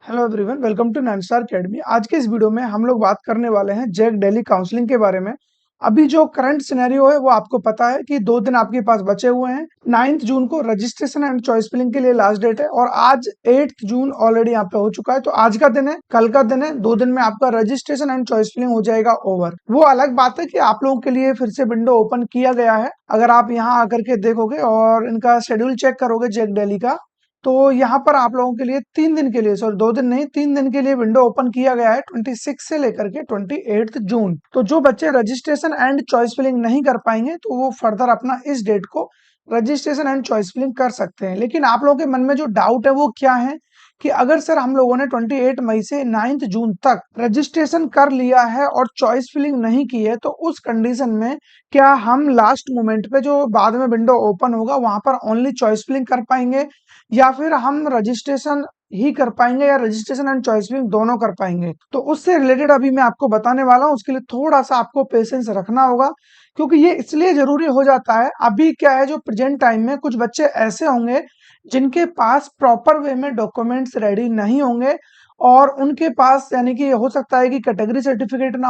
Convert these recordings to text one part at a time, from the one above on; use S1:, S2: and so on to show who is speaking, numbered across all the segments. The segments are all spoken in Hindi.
S1: Hello everyone, welcome to nine star academy. आज के इस वीडियो में हम लोग बात करने वाले हैं जैक डेली काउंसलिंग के बारे में। अभी जो करंट सिनेरियो है वो आपको पता है कि 2 दिन आपके पास बचे हुए हैं। 9 जून को रजिस्ट्रेशन एंड चॉइस फिलिंग के लिए लास्ट डेट है और आज 8 जून ऑलरेडी यहाँ पे हो चुका है। तो आज का दिन है, कल का दिन है, 2 दिन में आपका रजिस्ट्रेशन एंड चॉइस फिलिंग हो जाएगा ओवर। वो अलग बात है कि आप लोगों के लिए फिर से विंडो ओपन किया गया है। अगर आप यहाँ आकर के देखोगे और इनका शेड्यूल चेक करोगे जैक डेली का, तो यहाँ पर आप लोगों के लिए 3 दिन के लिए, सॉरी 2 दिन नहीं, 3 दिन के लिए विंडो ओपन किया गया है 26 से लेकर के 28 जून। तो जो बच्चे रजिस्ट्रेशन एंड चॉइस फिलिंग नहीं कर पाएंगे तो वो फर्दर अपना इस डेट को रजिस्ट्रेशन एंड चॉइस फिलिंग कर सकते हैं। लेकिन आप लोगों के मन में जो डाउट है वो क्या है कि अगर सर हम लोगों ने 28 मई से 9 जून तक रजिस्ट्रेशन कर लिया है और चॉइस फिलिंग नहीं की है, तो उस कंडीशन में क्या हम लास्ट मोमेंट पे जो बाद में विंडो ओपन होगा वहां पर ओनली चॉइस फिलिंग कर पाएंगे या फिर हम रजिस्ट्रेशन ही कर पाएंगे या रजिस्ट्रेशन एंड चॉइस फिलिंग दोनों कर पाएंगे। तो उससे रिलेटेड अभी मैं आपको बताने वाला हूँ। उसके लिए थोड़ा सा आपको पेशेंस रखना होगा, क्योंकि ये इसलिए जरूरी हो जाता है। अभी क्या है, जो प्रेजेंट टाइम में कुछ बच्चे ऐसे होंगे जिनके पास प्रॉपर वे में डॉक्यूमेंट्स रेडी नहीं होंगे और उनके पास, यानी कि हो सकता है कि कैटेगरी सर्टिफिकेट ना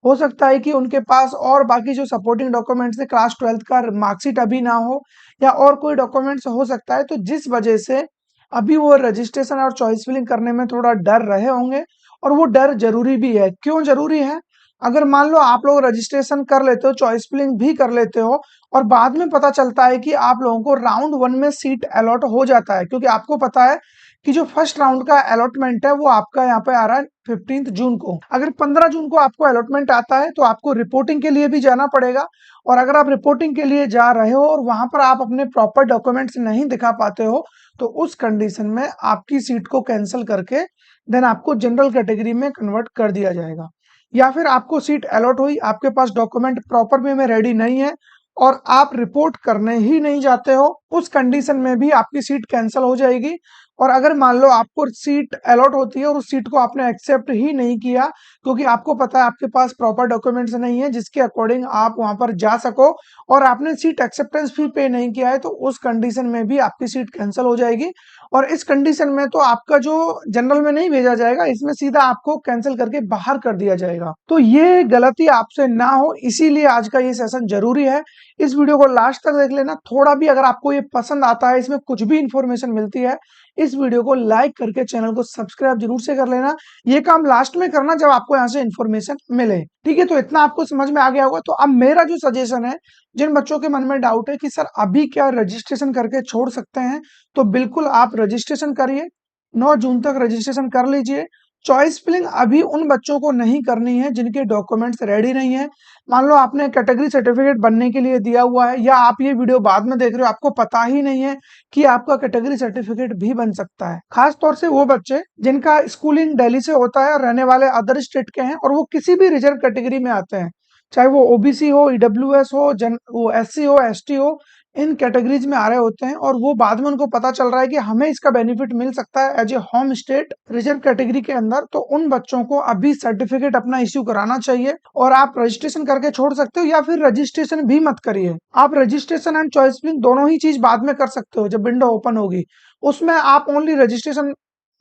S1: हो सकता है कि उनके पास और बाकी जो सपोर्टिंग डॉक्यूमेंट्स है, क्लास 12th का मार्कशीट अभी ना हो या और कोई डॉक्यूमेंट्स हो सकता है। तो जिस वजह से अभी वो रजिस्ट्रेशन और चॉइस फिलिंग करने में थोड़ा डर रहे होंगे, और वो डर जरूरी भी है। क्यों जरूरी है? अगर मान लो आप लोग रजिस्ट्रेशन कर लेते हो, चॉइस फिलिंग भी कर लेते हो और बाद में पता चलता है कि आप लोगों को राउंड 1 में सीट अलॉट हो जाता है, क्योंकि आपको पता है कि जो फर्स्ट राउंड का अलॉटमेंट है वो आपका यहाँ पे आ रहा है 15 जून को। अगर 15 जून को आपको अलॉटमेंट आता है तो आपको रिपोर्टिंग के लिए भी जाना पड़ेगा, और अगर आप रिपोर्टिंग के लिए जा रहे हो और वहां पर आप अपने प्रॉपर डॉक्यूमेंट्स नहीं दिखा पाते हो, तो उस कंडीशन में आपकी सीट को कैंसिल करके देन आपको जनरल कैटेगरी में कन्वर्ट कर दिया जाएगा। या फिर आपको सीट अलॉट हुई, आपके पास डॉक्यूमेंट प्रॉपर वे में रेडी नहीं है और आप रिपोर्ट करने ही नहीं जाते हो, उस कंडीशन में भी आपकी सीट कैंसिल हो जाएगी। और अगर मान लो आपको सीट अलॉट होती है और उस सीट को आपने एक्सेप्ट ही नहीं किया, क्योंकि आपको पता है आपके पास प्रॉपर डॉक्यूमेंट्स नहीं है जिसके अकॉर्डिंग आप वहां पर जा सको, और आपने सीट एक्सेप्टेंस फी पे नहीं किया है, तो उस कंडीशन में भी आपकी सीट कैंसिल हो जाएगी। और इस कंडीशन में तो आपका जो जनरल में नहीं भेजा जाएगा, इसमें सीधा आपको कैंसिल करके बाहर कर दिया जाएगा। तो ये गलती आपसे ना हो, इसीलिए आज का ये सेशन जरूरी है। इस वीडियो को लास्ट तक देख लेना। थोड़ा भी अगर आपको ये पसंद आता है, इसमें कुछ भी इंफॉर्मेशन मिलती है, इस वीडियो को लाइक करके चैनल को सब्सक्राइब जरूर से कर लेना। ये काम लास्ट में करना जब आपको यहाँ से इंफॉर्मेशन मिले, ठीक है? तो इतना आपको समझ में आ गया होगा। तो अब मेरा जो सजेशन है, जिन बच्चों के मन में डाउट है कि सर अभी क्या रजिस्ट्रेशन करके छोड़ सकते हैं, तो बिल्कुल आप रजिस्ट्रेशन करिए। 9 जून तक रजिस्ट्रेशन कर लीजिए। चॉइस फिलिंग अभी उन बच्चों को नहीं करनी है जिनके डॉक्यूमेंट्स रेडी नहीं है। मान लो आपने कैटेगरी सर्टिफिकेट बनने के लिए दिया हुआ है, या आप ये वीडियो बाद में देख रहे हो, आपको पता ही नहीं है कि आपका कैटेगरी सर्टिफिकेट भी बन सकता है। खास तौर से वो बच्चे जिनका स्कूलिंग दिल्ली से होता है, रहने वाले अदर स्टेट के हैं और वो किसी भी रिजर्व कैटेगरी में आते हैं, चाहे वो ओबीसी हो, ईडब्ल्यूएस हो, वो एससी हो, एसटी हो, इन कैटेगरीज में आ रहे होते हैं, और वो बाद में उनको पता चल रहा है कि हमें इसका बेनिफिट मिल सकता है as a home state reserve category के अंदर। तो उन बच्चों को अभी सर्टिफिकेट अपना इश्यू कराना चाहिए, और आप रजिस्ट्रेशन करके छोड़ सकते हो या फिर रजिस्ट्रेशन भी मत करिए। आप रजिस्ट्रेशन एंड चॉइस फिलिंग दोनों ही चीज बाद में कर सकते हो। जब विंडो ओपन होगी उसमें आप ओनली रजिस्ट्रेशन,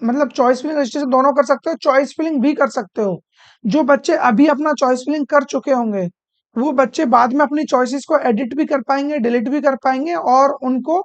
S1: मतलब चॉइस फिलिंग रजिस्ट्रेशन दोनों कर सकते हो, चॉइस फिलिंग भी कर सकते हो। जो बच्चे अभी अपना चॉइस फिलिंग कर चुके होंगे वो बच्चे बाद में अपनी चॉइसेस को एडिट भी कर पाएंगे, डिलीट भी कर पाएंगे, और उनको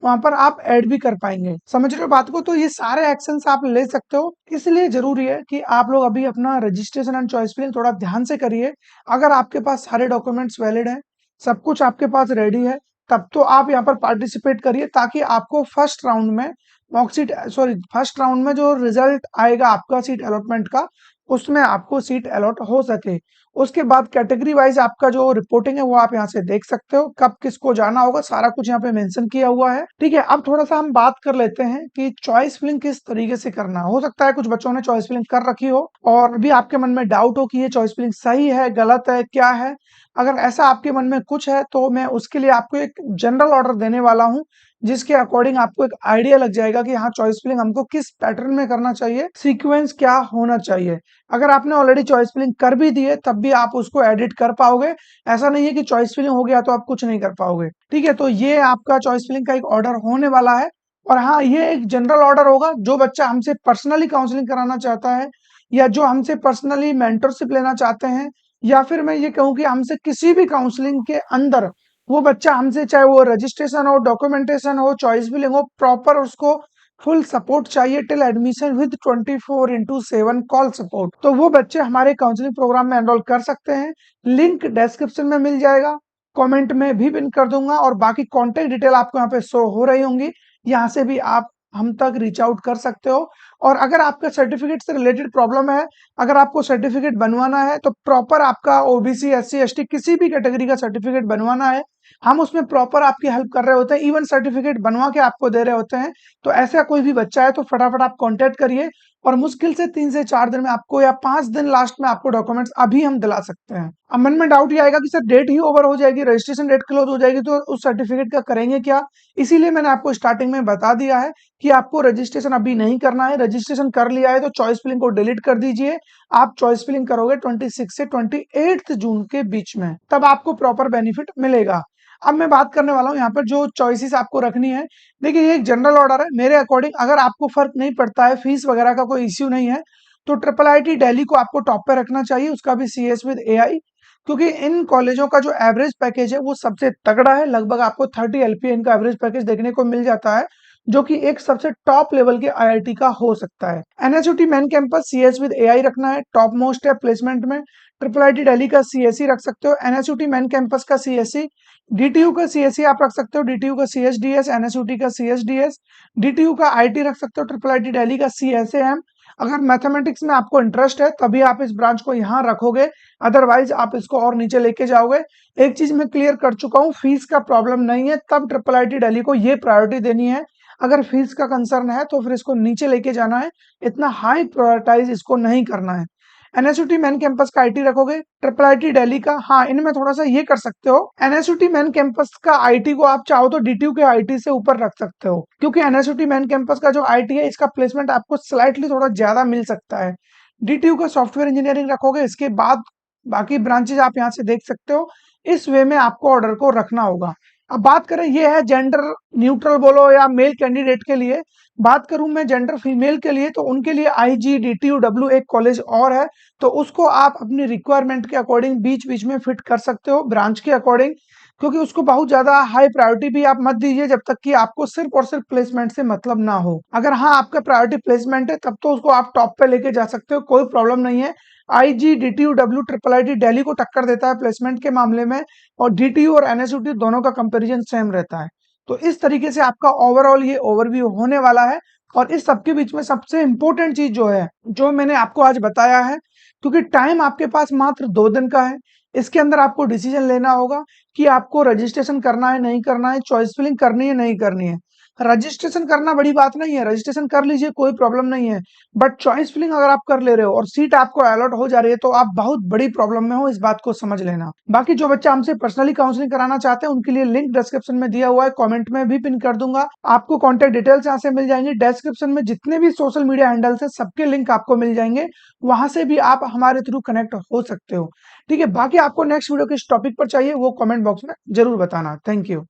S1: वहां पर आप ऐड भी कर पाएंगे। समझ रहे हो बात को? तो ये सारे एक्शंस आप ले सकते हो। इसलिए जरूरी है कि आप लोग अभी अपना रजिस्ट्रेशन एंड चॉइस फिलिंग थोड़ा ध्यान से करिए। अगर आपके पास सारे डॉक्यूमेंट्स वैलिड हैं, सब कुछ आपके पास रेडी है, तब तो आप यहाँ पर पार्टिसिपेट करिए, ताकि आपको फर्स्ट राउंड में मॉकशीट, सॉरी फर्स्ट राउंड में जो रिजल्ट आएगा आपका सीट अलॉटमेंट का, उसमें आपको सीट अलॉट हो सके। उसके बाद कैटेगरी वाइज आपका जो रिपोर्टिंग है वो आप यहाँ से देख सकते हो, कब किसको जाना होगा, सारा कुछ यहाँ पे मेंशन किया हुआ है, ठीक है? अब थोड़ा सा हम बात कर लेते हैं कि चॉइस फिलिंग किस तरीके से करना। हो सकता है कुछ बच्चों ने चॉइस फिलिंग कर रखी हो और भी आपके मन में डाउट हो कि ये चॉइस फिलिंग सही है, गलत है, क्या है। अगर ऐसा आपके मन में कुछ है तो मैं उसके लिए आपको एक जनरल ऑर्डर देने वाला हूँ, जिसके अकॉर्डिंग आपको एक आइडिया लग जाएगा कि हाँ चॉइस फिलिंग हमको किस पैटर्न में करना चाहिए, सीक्वेंस क्या होना चाहिए। अगर आपने ऑलरेडी चॉइस फिलिंग कर भी दी है तब भी आप उसको एडिट कर पाओगे। ऐसा नहीं है कि चॉइस फिलिंग हो गया तो आप कुछ नहीं कर पाओगे, ठीक है? तो ये आपका चॉइस फिलिंग का एक ऑर्डर होने वाला है, और हाँ, ये एक जनरल ऑर्डर होगा, जो बच्चा हमसे पर्सनली काउंसलिंग कराना चाहता है या जो हमसे पर्सनली मेंटरशिप लेना चाहते हैं, या फिर मैं ये कहूँ कि हमसे किसी भी काउंसलिंग के अंदर वो बच्चा हमसे, चाहे वो रजिस्ट्रेशन हो, डॉक्यूमेंटेशन हो, चॉइस फिलिंग हो, प्रॉपर उसको फुल सपोर्ट चाहिए till admission with 24/7 call support, तो वो बच्चे हमारे काउंसलिंग प्रोग्राम में एनरोल कर सकते हैं। लिंक डिस्क्रिप्शन में मिल जाएगा, कमेंट में भी पिन कर दूंगा, और बाकी कॉन्टेक्ट डिटेल आपको यहाँ पे शो हो रही होंगी, यहाँ से भी आप हम तक रीच आउट कर सकते हो। और अगर आपका सर्टिफिकेट से रिलेटेड प्रॉब्लम है, अगर आपको सर्टिफिकेट बनवाना है, तो प्रॉपर आपका ओबीसी, एससी, एसटी किसी भी कैटेगरी का सर्टिफिकेट बनवाना है, हम उसमें प्रॉपर आपकी हेल्प कर रहे होते हैं, इवन सर्टिफिकेट बनवा के आपको दे रहे होते हैं। तो ऐसा कोई भी बच्चा है तो फटाफट आप कांटेक्ट करिए, और मुश्किल से 3 से 4 दिन में आपको, या 5 दिन लास्ट में आपको डॉक्यूमेंट्स अभी हम दिला सकते हैं। अब मन में डाउट ये आएगा कि सर डेट ही ओवर हो जाएगी, रजिस्ट्रेशन डेट क्लोज हो जाएगी, तो उस सर्टिफिकेट का करेंगे क्या? इसीलिए मैंने आपको स्टार्टिंग में बता दिया है कि आपको रजिस्ट्रेशन अभी नहीं करना है। रजिस्ट्रेशन कर लिया है तो चॉइस फिलिंग को डिलीट कर दीजिए। आप चॉइस फिलिंग करोगे 26 से 28 जून के बीच में, तब आपको प्रॉपर बेनिफिट मिलेगा। अब मैं बात करने वाला हूँ यहाँ पर जो चॉइसेस आपको रखनी है। देखिए, ये एक जनरल ऑर्डर है, मेरे अकॉर्डिंग अगर आपको फर्क नहीं पड़ता है, फीस वगैरह का कोई इश्यू नहीं है, तो ट्रिपल आईटी दिल्ली को आपको टॉप पे रखना चाहिए, उसका भी सीएस विद एआई, क्योंकि इन कॉलेजों का जो एवरेज पैकेज है वो सबसे तगड़ा है। लगभग आपको 30 एलपीए इनका एवरेज पैकेज देखने को मिल जाता है, जो कि एक सबसे टॉप लेवल के आईआईटी का हो सकता है। NSUT main campus CS with AI रखना है, टॉप मोस्ट है प्लेसमेंट में। ट्रिपल आईटी दिल्ली का सीएससी रख सकते हो, एनएसयूटी मेन कैंपस का सीएससी, डीटीयू का सीएससी आप रख सकते हो, डीटीयू का सीएसडीएस, एनएसयूटी का सीएसडीएस, डीटीयू का आईटी रख सकते हो, ट्रिपल आईटी दिल्ली का सीएसएएम। अगर मैथमेटिक्स में आपको इंटरेस्ट है तभी आप इस ब्रांच को यहाँ रखोगे, अदरवाइज आप इसको और नीचे लेके जाओगे। एक चीज मैं क्लियर कर चुका हूँ, फीस का प्रॉब्लम नहीं है, तब ट्रिपल आईटी दिल्ली को ये प्रायोरिटी देनी है। अगर फीस का कंसर्न है तो फिर इसको नीचे लेके जाना है, इतना हाई प्रायोरिटाइज इसको नहीं करना है। एनएसयूटी मेन कैंपस का आईटी रखोगे, ट्रिपल आईटी दिल्ली का, हाँ इनमें थोड़ा सा ये कर सकते हो, एनएसयूटी मेन कैंपस का आईटी को आप चाहो तो डीटीयू के आईटी से ऊपर रख सकते हो, क्योंकि एनएसयूटी मेन कैंपस का जो आईटी है इसका प्लेसमेंट आपको स्लाइटली थोड़ा ज्यादा मिल सकता है। डीटीयू का सॉफ्टवेयर इंजीनियरिंग रखोगे, इसके बाद बाकी ब्रांचेज आप यहाँ से देख सकते हो। इस वे में आपको ऑर्डर को रखना होगा। अब बात करें, ये है जेंडर न्यूट्रल बोलो या मेल कैंडिडेट के लिए। बात करूं मैं जेंडर फीमेल के लिए, तो उनके लिए आईजीडीटीयूडब्ल्यू एक कॉलेज और है, तो उसको आप अपनी रिक्वायरमेंट के अकॉर्डिंग बीच बीच में फिट कर सकते हो, ब्रांच के अकॉर्डिंग, क्योंकि उसको बहुत ज्यादा हाई प्रायोरिटी भी आप मत दीजिए जब तक कि आपको सिर्फ और सिर्फ प्लेसमेंट से मतलब ना हो। अगर हाँ आपका प्रायोरिटी प्लेसमेंट है तब तो उसको आप टॉप पे लेके जा सकते हो, कोई प्रॉब्लम नहीं है। आईजीडीटीयूडब्ल्यू ट्रिपल आईटी दिल्ली को टक्कर देता है प्लेसमेंट के मामले में, और डीटीयू और एनएसयूटी दोनों का कंपैरिजन सेम रहता है। तो इस तरीके से आपका ओवरऑल ये ओवरव्यू होने वाला है। और इस सबके बीच में सबसे इंपॉर्टेंट चीज जो है, जो मैंने आपको आज बताया है, क्योंकि टाइम आपके पास मात्र 2 दिन का है, इसके अंदर आपको डिसीजन लेना होगा कि आपको रजिस्ट्रेशन करना है नहीं करना है, चॉइस फिलिंग करनी है नहीं करनी है। रजिस्ट्रेशन करना बड़ी बात नहीं है, रजिस्ट्रेशन कर लीजिए, कोई प्रॉब्लम नहीं है, बट चॉइस फिलिंग अगर आप कर ले रहे हो और सीट आपको अलॉट हो जा रही है तो आप बहुत बड़ी प्रॉब्लम में हो, इस बात को समझ लेना। बाकी जो बच्चा हमसे पर्सनली काउंसलिंग कराना चाहते हैं उनके लिए लिंक डिस्क्रिप्शन में दिया हुआ है, कमेंट में भी पिन कर दूंगा, आपको कॉन्टेक्ट डिटेल्स यहाँ से मिल जाएंगे। डिस्क्रिप्शन में जितने भी सोशल मीडिया हैंडल्स है सबके लिंक आपको मिल जाएंगे, वहां से भी आप हमारे थ्रू कनेक्ट हो सकते हो। ठीक है, बाकी आपको नेक्स्ट वीडियो किस टॉपिक पर चाहिए वो कमेंट बॉक्स में जरूर बताना। Thank you.